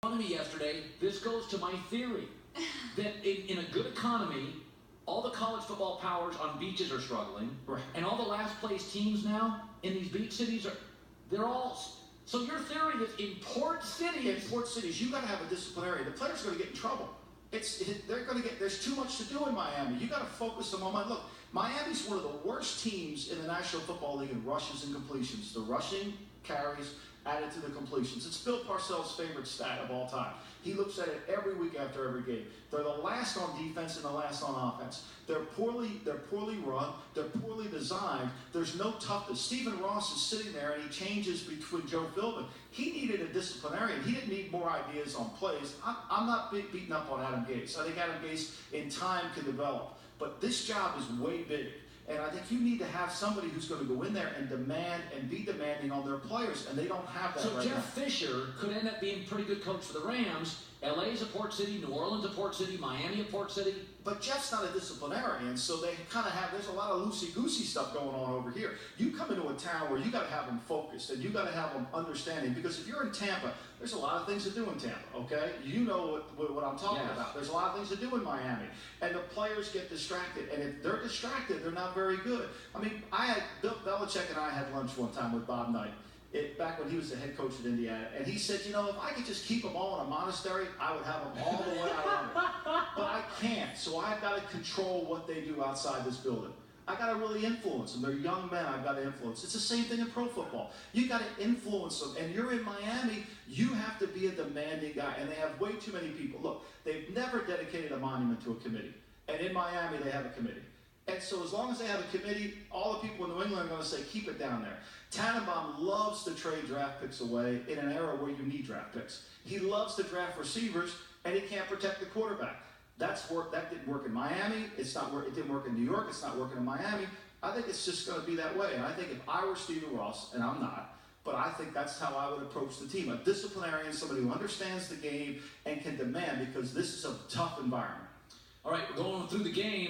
Front of me yesterday, this goes to my theory that in a good economy, all the college football powers on beaches are struggling, and all the last place teams now in these beach cities they're all. So your theory is in port cities, you got to have a disciplinarian. The players are going to get in trouble. They're going to get. There's too much to do in Miami. You got to focus them on. Look, Miami's one of the worst teams in the National Football League in rushes and completions. The rushing carries added to the completions. It's Bill Parcells' favorite stat of all time. He looks at it every week after every game. They're the last on defense and the last on offense. They're poorly run. They're poorly designed. There's no toughness. Stephen Ross is sitting there and he changes between Joe Philbin. He needed a disciplinarian. He didn't need more ideas on plays. I'm not beating up on Adam Gase. I think Adam Gase in time can develop. But this job is way big. And I think you need to have somebody who's going to go in there and demand and be demanding on their players, and they don't have that. So right Jeff now. Fisher could end up being a pretty good coach for the Rams. LA's a port city, New Orleans a port city, Miami a port city. But Jeff's not a disciplinarian, so they kind of have, there's a lot of loosey-goosey stuff going on over here. You come into a town where you got to have them focused, and you got to have them understanding, because if you're in Tampa, there's a lot of things to do in Tampa, okay? You know what I'm talking about. There's a lot of things to do in Miami, and the players get distracted, and if they're distracted, they're not very good. I mean, Bill Belichick and I had lunch one time with Bob Knight. Back when he was the head coach at Indiana, and he said, you know, if I could just keep them all in a monastery, I would have them all the way I wanted. But I can't, so I've got to control what they do outside this building. I got to really influence them. They're young men I've got to influence. It's the same thing in pro football. You got to influence them, and you're in Miami, you have to be a demanding guy, and they have way too many people. Look, they've never dedicated a monument to a committee, and in Miami they have a committee. And so as long as they have a committee, all the people in New England are going to say, keep it down there. Tannenbaum loves to trade draft picks away in an era where you need draft picks. He loves to draft receivers, and he can't protect the quarterback. That didn't work in Miami. It didn't work in New York. It's not working in Miami. I think it's just going to be that way. And I think if I were Stephen Ross, and I'm not, but I think that's how I would approach the team. A disciplinarian, somebody who understands the game and can demand, because this is a tough environment. All right, we're going through the games.